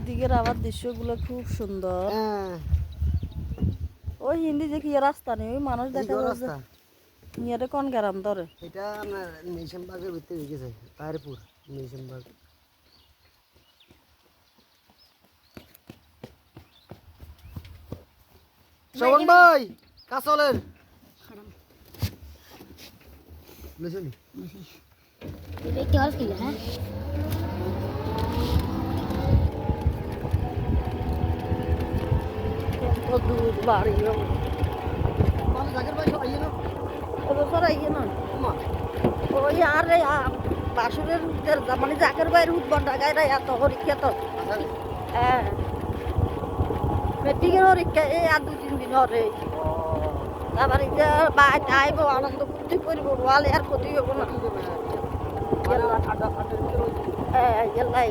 দিকের আবার দৃশ্যগুলো খুব সুন্দর। হ্যাঁ ওই হিন্দি যে কি রাস্তা নেই, ওই মানুষ দেখা যায় রাস্তা নিয়ে কোন গ্রাম ধরে। এটা আপনার নিশামবাগের ভিতরে গেছে তাহিরপুর নিশামবাগ। শ্রবণ ভাই কাসলের বুঝলি দেখতে আর কি হ্যাঁ কত দূর বাড়ি মানে জাকের ভাই আইয়ে না অবসর আইয়ে না ওই আর বাসুরের মানে জাকের বাইরে উদ্বন ঢাকায় এত পরীক্ষা তো। হ্যাঁ মেট্রিকের পরীক্ষা এই আর 2-3 দিন হরে। তারপর এটা বাইরে আইব আনন্দ ফুর্তি করব, ওয়ালে আর ক্ষতি হবো না। হ্যাঁ এলাই